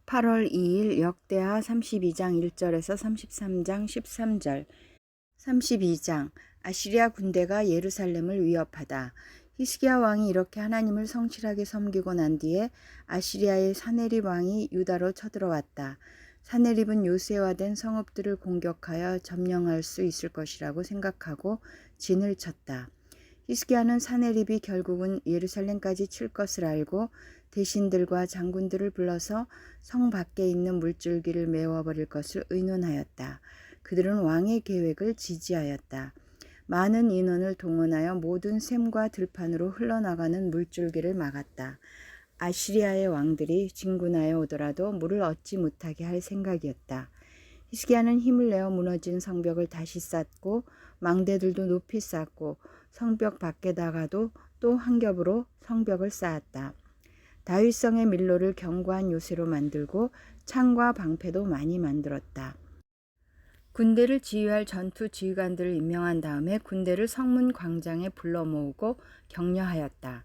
8월 2일 역대하 32장 1절에서 33장 13절. 32장. 아시리아 군대가 예루살렘을 위협하다. 히스기야 왕이 이렇게 하나님을 성실하게 섬기고 난 뒤에 아시리아의 사네립 왕이 유다로 쳐들어왔다. 사네립은 요새화된 성읍들을 공격하여 점령할 수 있을 것이라고 생각하고 진을 쳤다. 히스기야는 사네립이 결국은 예루살렘까지 칠 것을 알고 대신들과 장군들을 불러서 성 밖에 있는 물줄기를 메워버릴 것을 의논하였다. 그들은 왕의 계획을 지지하였다. 많은 인원을 동원하여 모든 샘과 들판으로 흘러나가는 물줄기를 막았다. 아시리아의 왕들이 진군하여 오더라도 물을 얻지 못하게 할 생각이었다. 히스기야는 힘을 내어 무너진 성벽을 다시 쌓고 망대들도 높이 쌓고 성벽 밖에다가도 또 한 겹으로 성벽을 쌓았다. 다윗성의 밀로를 견고한 요새로 만들고 창과 방패도 많이 만들었다. 군대를 지휘할 전투 지휘관들을 임명한 다음에 군대를 성문 광장에 불러 모으고 격려하였다.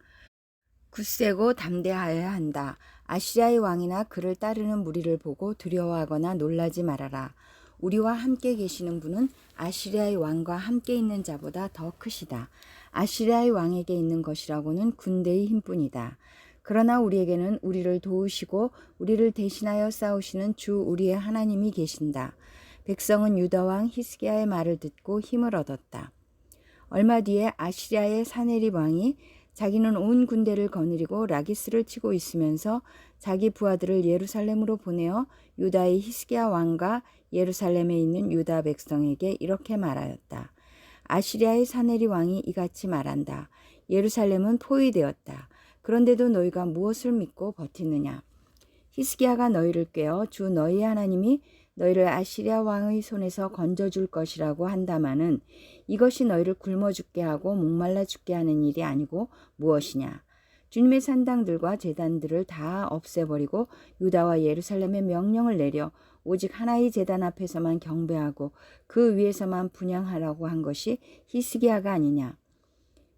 굳세고 담대하여야 한다. 아시리아의 왕이나 그를 따르는 무리를 보고 두려워하거나 놀라지 말아라. 우리와 함께 계시는 분은 아시리아의 왕과 함께 있는 자보다 더 크시다. 아시리아의 왕에게 있는 것이라고는 군대의 힘뿐이다. 그러나 우리에게는 우리를 도우시고 우리를 대신하여 싸우시는 주 우리의 하나님이 계신다. 백성은 유다 왕 히스기야의 말을 듣고 힘을 얻었다. 얼마 뒤에 아시리아의 사네립 왕이 자기는 온 군대를 거느리고 라기스를 치고 있으면서 자기 부하들을 예루살렘으로 보내어 유다의 히스기야 왕과 예루살렘에 있는 유다 백성에게 이렇게 말하였다. 아시리아의 사네립 왕이 이같이 말한다. 예루살렘은 포위되었다. 그런데도 너희가 무엇을 믿고 버티느냐? 히스기야가 너희를 꾀어 주 너희 하나님이 너희를 아시리아 왕의 손에서 건져줄 것이라고 한다마는 이것이 너희를 굶어 죽게 하고 목말라 죽게 하는 일이 아니고 무엇이냐? 주님의 산당들과 제단들을 다 없애버리고 유다와 예루살렘에 명령을 내려 오직 하나의 제단 앞에서만 경배하고 그 위에서만 분향하라고 한 것이 히스기야가 아니냐?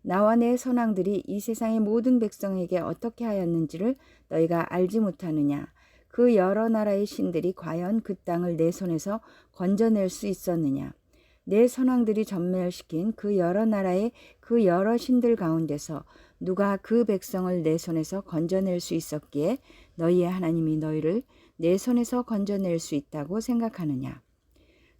나와 내 선왕들이 이 세상의 모든 백성에게 어떻게 하였는지를 너희가 알지 못하느냐? 그 여러 나라의 신들이 과연 그 땅을 내 손에서 건져낼 수 있었느냐? 내 선왕들이 전멸시킨 그 여러 나라의 그 여러 신들 가운데서 누가 그 백성을 내 손에서 건져낼 수 있었기에 너희의 하나님이 너희를 내 손에서 건져낼 수 있다고 생각하느냐?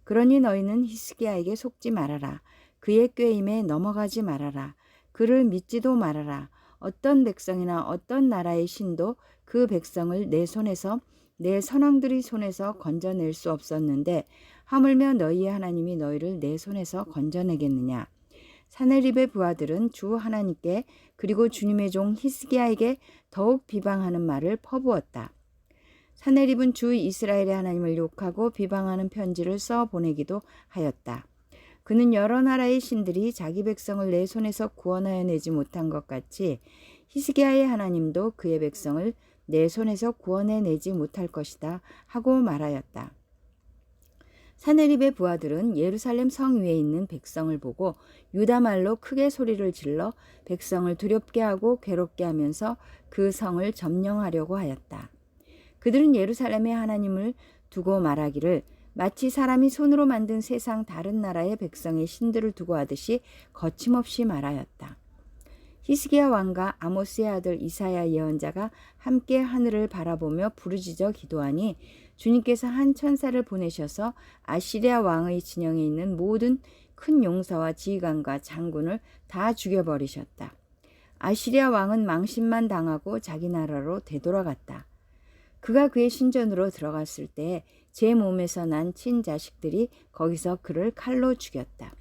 그러니 너희는 히스기야에게 속지 말아라. 그의 꾀임에 넘어가지 말아라. 그를 믿지도 말아라. 어떤 백성이나 어떤 나라의 신도 그 백성을 내 손에서 내 선왕들의 손에서 건져낼 수 없었는데 하물며 너희의 하나님이 너희를 내 손에서 건져내겠느냐. 사네립의 부하들은 주 하나님께 그리고 주님의 종 히스기야에게 더욱 비방하는 말을 퍼부었다. 사네립은 주 이스라엘의 하나님을 욕하고 비방하는 편지를 써 보내기도 하였다. 그는 여러 나라의 신들이 자기 백성을 내 손에서 구원하여 내지 못한 것 같이 히스기야의 하나님도 그의 백성을 내 손에서 구원해 내지 못할 것이다 하고 말하였다. 사네립의 부하들은 예루살렘 성 위에 있는 백성을 보고 유다 말로 크게 소리를 질러 백성을 두렵게 하고 괴롭게 하면서 그 성을 점령하려고 하였다. 그들은 예루살렘의 하나님을 두고 말하기를 마치 사람이 손으로 만든 세상 다른 나라의 백성의 신들을 두고 하듯이 거침없이 말하였다. 히스기야 왕과 아모스의 아들 이사야 예언자가 함께 하늘을 바라보며 부르짖어 기도하니 주님께서 한 천사를 보내셔서 아시리아 왕의 진영에 있는 모든 큰 용사와 지휘관과 장군을 다 죽여버리셨다. 아시리아 왕은 망신만 당하고 자기 나라로 되돌아갔다. 그가 그의 신전으로 들어갔을 때 제 몸에서 난 친자식들이 거기서 그를 칼로 죽였다.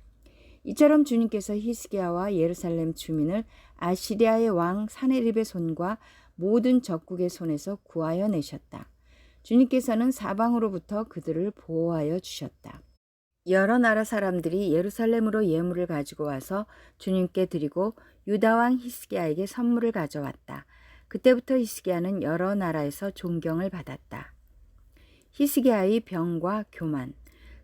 이처럼 주님께서 히스기야와 예루살렘 주민을 아시리아의 왕 사네립의 손과 모든 적국의 손에서 구하여 내셨다. 주님께서는 사방으로부터 그들을 보호하여 주셨다. 여러 나라 사람들이 예루살렘으로 예물을 가지고 와서 주님께 드리고 유다 왕 히스기야에게 선물을 가져왔다. 그때부터 히스기야는 여러 나라에서 존경을 받았다. 히스기야의 병과 교만.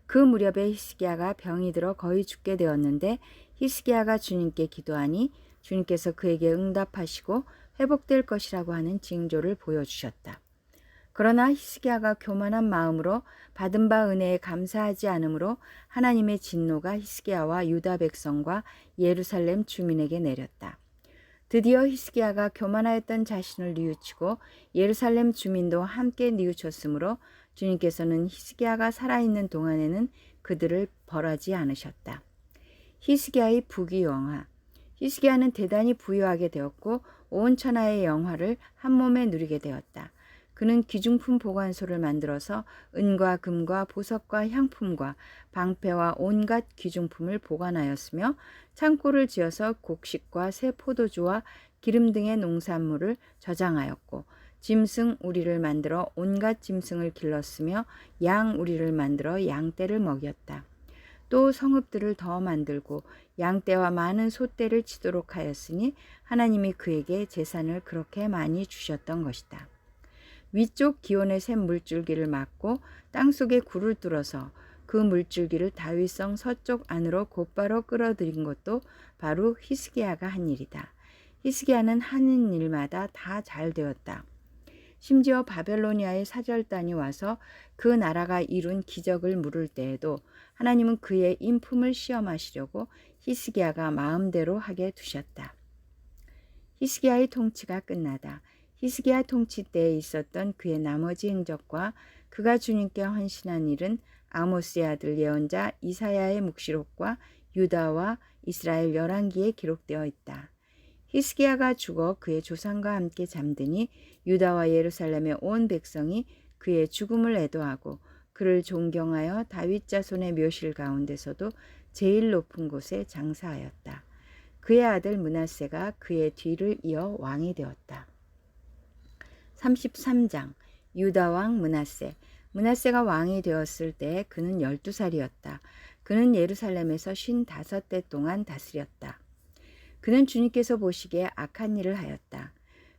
그 무렵에 히스기야가 병이 들어 거의 죽게 되었는데 히스기야가 주님께 기도하니 주님께서 그에게 응답하시고 회복될 것이라고 하는 징조를 보여주셨다. 그러나 히스기야가 교만한 마음으로 받은 바 은혜에 감사하지 않으므로 하나님의 진노가 히스기야와 유다 백성과 예루살렘 주민에게 내렸다. 드디어 히스기야가 교만하였던 자신을 뉘우치고 예루살렘 주민도 함께 뉘우쳤으므로 주님께서는 히스기야가 살아있는 동안에는 그들을 벌하지 않으셨다. 히스기야의 부귀영화. 히스기야는 대단히 부유하게 되었고 온 천하의 영화를 한 몸에 누리게 되었다. 그는 귀중품 보관소를 만들어서 은과 금과 보석과 향품과 방패와 온갖 귀중품을 보관하였으며 창고를 지어서 곡식과 새 포도주와 기름 등의 농산물을 저장하였고 짐승 우리를 만들어 온갖 짐승을 길렀으며 양 우리를 만들어 양떼를 먹였다. 또 성읍들을 더 만들고 양떼와 많은 소떼를 치도록 하였으니 하나님이 그에게 재산을 그렇게 많이 주셨던 것이다. 위쪽 기온의 샘 물줄기를 막고 땅속에 굴을 뚫어서 그 물줄기를 다윗성 서쪽 안으로 곧바로 끌어들인 것도 바로 히스기야가 한 일이다. 히스기야는 하는 일마다 다 잘 되었다. 심지어 바벨로니아의 사절단이 와서 그 나라가 이룬 기적을 물을 때에도 하나님은 그의 인품을 시험하시려고 히스기야가 마음대로 하게 두셨다. 히스기야의 통치가 끝나다. 히스기야 통치 때에 있었던 그의 나머지 행적과 그가 주님께 헌신한 일은 아모스의 아들 예언자 이사야의 묵시록과 유다와 이스라엘 열왕기에 기록되어 있다. 히스기야가 죽어 그의 조상과 함께 잠드니 유다와 예루살렘의 온 백성이 그의 죽음을 애도하고 그를 존경하여 다윗 자손의 묘실 가운데서도 제일 높은 곳에 장사하였다. 그의 아들 므낫세가 그의 뒤를 이어 왕이 되었다. 33장 유다 왕 므낫세. 므낫세가 왕이 되었을 때 그는 12살이었다. 그는 예루살렘에서 55대 동안 다스렸다. 그는 주님께서 보시기에 악한 일을 하였다.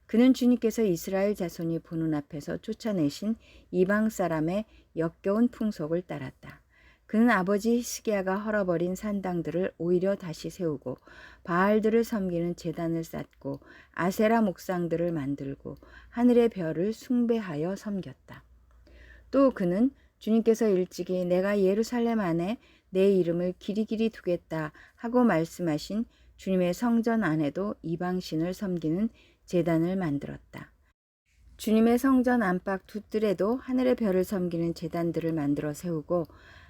그는 주님께서 이스라엘 자손이 보는 앞에서 쫓아내신 이방 사람의 역겨운 풍속을 따랐다. 그는 아버지 히스기야가 헐어버린 산당들을 오히려 다시 세우고 바알들을 섬기는 제단을 쌓고 아세라 목상들을 만들고 하늘의 별을 숭배하여 섬겼다. 또 그는 주님께서 일찍이 내가 예루살렘 안에 내 이름을 길이길이 두겠다 하고 말씀하신 주님의 성전 안에도 이방신을 섬기는 제단을 만들었다. 주님의 성전 안팎 두 뜰에도 하늘의 별을 섬기는 제단들을 만들어 세우고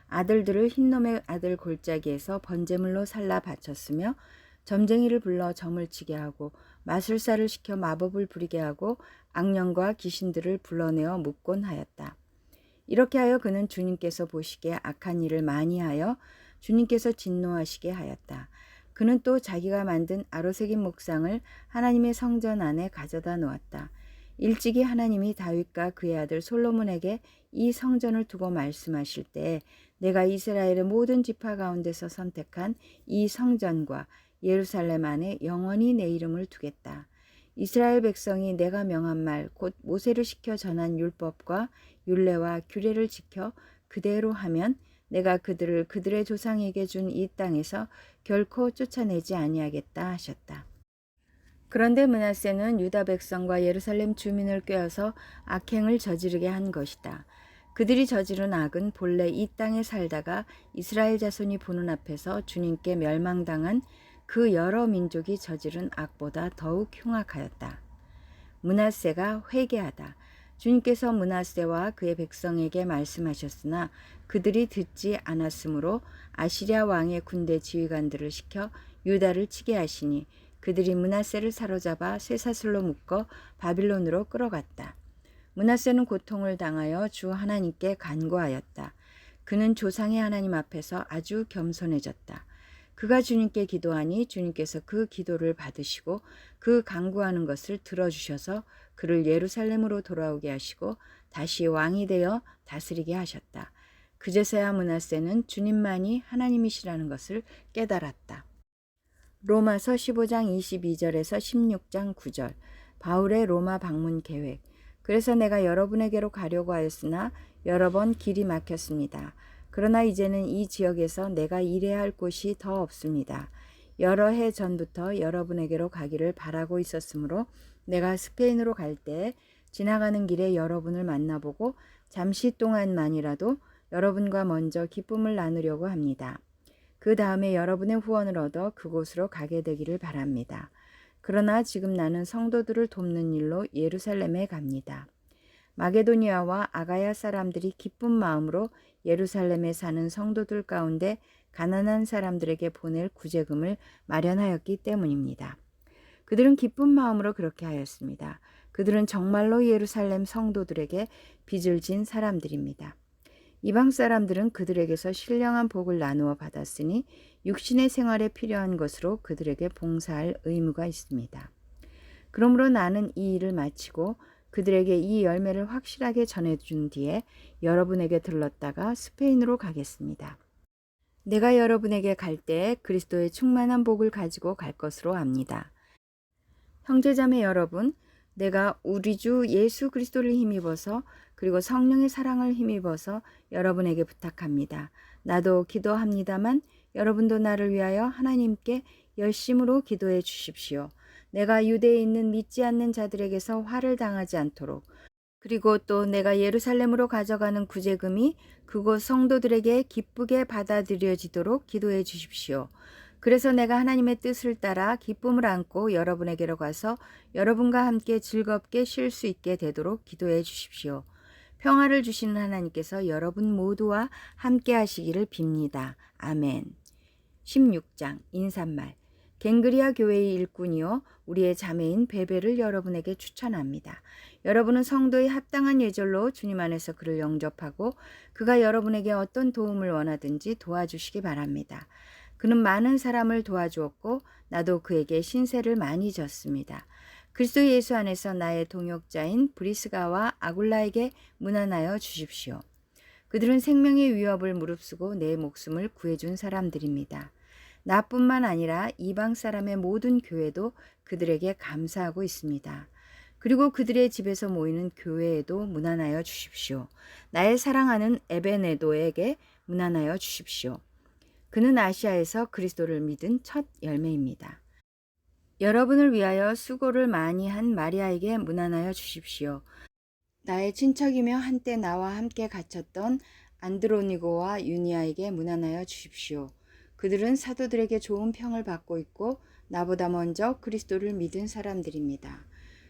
아들들을 흰놈의 아들 골짜기에서 번제물로 살라 바쳤으며 점쟁이를 불러 점을 치게 하고 마술사를 시켜 마법을 부리게 하고 악령과 귀신들을 불러내어 묻곤 하였다. 이렇게 하여 그는 주님께서 보시기에 악한 일을 많이 하여 주님께서 진노하시게 하였다. 그는 또 자기가 만든 아로새긴 목상을 하나님의 성전 안에 가져다 놓았다. 일찍이 하나님이 다윗과 그의 아들 솔로몬에게 이 성전을 두고 말씀하실 때 내가 이스라엘의 모든 지파 가운데서 선택한 이 성전과 예루살렘 안에 영원히 내 이름을 두겠다. 이스라엘 백성이 내가 명한 말 곧 모세를 시켜 전한 율법과 율례와 규례를 지켜 그대로 하면 내가 그들을 그들의 조상에게 준 이 땅에서 결코 쫓아내지 아니하겠다 하셨다. 그런데 므낫세는 유다 백성과 예루살렘 주민을 꾀어서 악행을 저지르게 한 것이다. 그들이 저지른 악은 본래 이 땅에 살다가 이스라엘 자손이 보는 앞에서 주님께 멸망당한 그 여러 민족이 저지른 악보다 더욱 흉악하였다. 므낫세가 회개하다. 주님께서 므낫세와 그의 백성에게 말씀하셨으나 그들이 듣지 않았으므로 아시리아 왕의 군대 지휘관들을 시켜 유다를 치게 하시니 그들이 므낫세를 사로잡아 쇠사슬로 묶어 바빌론으로 끌어갔다. 므낫세는 고통을 당하여 주 하나님께 간구하였다. 그는 조상의 하나님 앞에서 아주 겸손해졌다. 그가 주님께 기도하니 주님께서 그 기도를 받으시고 그 간구하는 것을 들어주셔서 그를 예루살렘으로 돌아오게 하시고 다시 왕이 되어 다스리게 하셨다. 그제서야 므낫세는 주님만이 하나님이시라는 것을 깨달았다. 로마서 15장 22절에서 16장 9절. 바울의 로마 방문 계획. 그래서 내가 여러분에게로 가려고 하였으나 여러 번 길이 막혔습니다. 그러나 이제는 이 지역에서 내가 일해야 할 곳이 더 없습니다. 여러 해 전부터 여러분에게로 가기를 바라고 있었으므로 내가 스페인으로 갈 때 지나가는 길에 여러분을 만나보고 잠시 동안만이라도 여러분과 먼저 기쁨을 나누려고 합니다. 그 다음에 여러분의 후원을 얻어 그곳으로 가게 되기를 바랍니다. 그러나 지금 나는 성도들을 돕는 일로 예루살렘에 갑니다. 마게도니아와 아가야 사람들이 기쁜 마음으로 예루살렘에 사는 성도들 가운데 가난한 사람들에게 보낼 구제금을 마련하였기 때문입니다. 그들은 기쁜 마음으로 그렇게 하였습니다. 그들은 정말로 예루살렘 성도들에게 빚을 진 사람들입니다. 이방 사람들은 그들에게서 신령한 복을 나누어 받았으니 육신의 생활에 필요한 것으로 그들에게 봉사할 의무가 있습니다. 그러므로 나는 이 일을 마치고 그들에게 이 열매를 확실하게 전해준 뒤에 여러분에게 들렀다가 스페인으로 가겠습니다. 내가 여러분에게 갈 때 그리스도의 충만한 복을 가지고 갈 것으로 압니다. 형제자매 여러분, 내가 우리 주 예수 그리스도를 힘입어서 그리고 성령의 사랑을 힘입어서 여러분에게 부탁합니다. 나도 기도합니다만 여러분도 나를 위하여 하나님께 열심으로 기도해 주십시오. 내가 유대에 있는 믿지 않는 자들에게서 화를 당하지 않도록, 그리고 또 내가 예루살렘으로 가져가는 구제금이 그곳 성도들에게 기쁘게 받아들여지도록 기도해 주십시오. 그래서 내가 하나님의 뜻을 따라 기쁨을 안고 여러분에게로 가서 여러분과 함께 즐겁게 쉴 수 있게 되도록 기도해 주십시오. 평화를 주시는 하나님께서 여러분 모두와 함께 하시기를 빕니다. 아멘. 16장 인사말. 갱그리아 교회의 일꾼이요 우리의 자매인 베베를 여러분에게 추천합니다. 여러분은 성도의 합당한 예절로 주님 안에서 그를 영접하고 그가 여러분에게 어떤 도움을 원하든지 도와주시기 바랍니다. 그는 많은 사람을 도와주었고 나도 그에게 신세를 많이 졌습니다. 그리스도 예수 안에서 나의 동역자인 브리스가와 아굴라에게 문안하여 주십시오. 그들은 생명의 위협을 무릅쓰고 내 목숨을 구해준 사람들입니다. 나뿐만 아니라 이방 사람의 모든 교회도 그들에게 감사하고 있습니다. 그리고 그들의 집에서 모이는 교회에도 문안하여 주십시오. 나의 사랑하는 에베네도에게 문안하여 주십시오. 그는 아시아에서 그리스도를 믿은 첫 열매입니다. 여러분을 위하여 수고를 많이 한 마리아에게 문안하여 주십시오. 나의 친척이며 한때 나와 함께 갇혔던 안드로니고와 유니아에게 문안하여 주십시오. 그들은 사도들에게 좋은 평을 받고 있고 나보다 먼저 그리스도를 믿은 사람들입니다.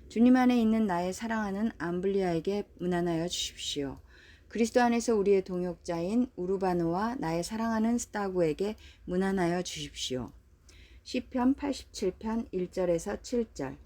주님 안에 있는 나의 사랑하는 암블리아에게 문안하여 주십시오. 그리스도 안에서 우리의 동역자인 우르바노와 나의 사랑하는 스타구에게 문안하여 주십시오. 시편 87편 1절에서 7절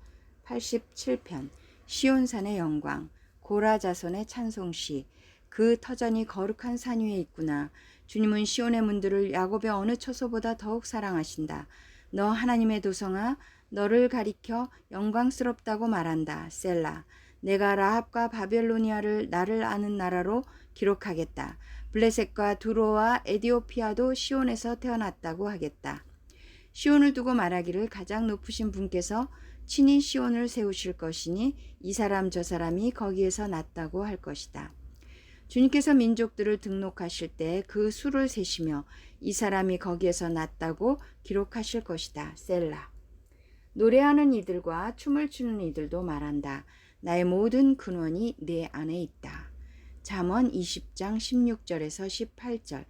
87편 시온산의 영광 고라 자손의 찬송시 그 터전이 거룩한 산 위에 있구나. 주님은 시온의 문들을 야곱의 어느 처소보다 더욱 사랑하신다. 너 하나님의 도성아 너를 가리켜 영광스럽다고 말한다. 셀라. 내가 라합과 바벨로니아를 나를 아는 나라로 기록하겠다. 블레셋과 두로와 에디오피아도 시온에서 태어났다고 하겠다. 시온을 두고 말하기를 가장 높으신 분께서 친히 시온을 세우실 것이니 이 사람 저 사람이 거기에서 났다고 할 것이다. 주님께서 민족들을 등록하실 때 그 수를 세시며 이 사람이 거기에서 났다고 기록하실 것이다. 셀라. 노래하는 이들과 춤을 추는 이들도 말한다. 나의 모든 근원이 내 안에 있다. 잠언 20장 16절에서 18절.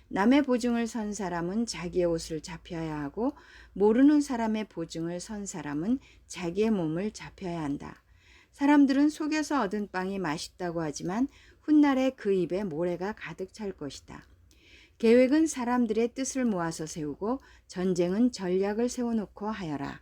남의 보증을 선 사람은 자기의 옷을 잡혀야 하고 모르는 사람의 보증을 선 사람은 자기의 몸을 잡혀야 한다. 사람들은 속여서 얻은 빵이 맛있다고 하지만 훗날에 그 입에 모래가 가득 찰 것이다. 계획은 사람들의 뜻을 모아서 세우고 전쟁은 전략을 세워놓고 하여라.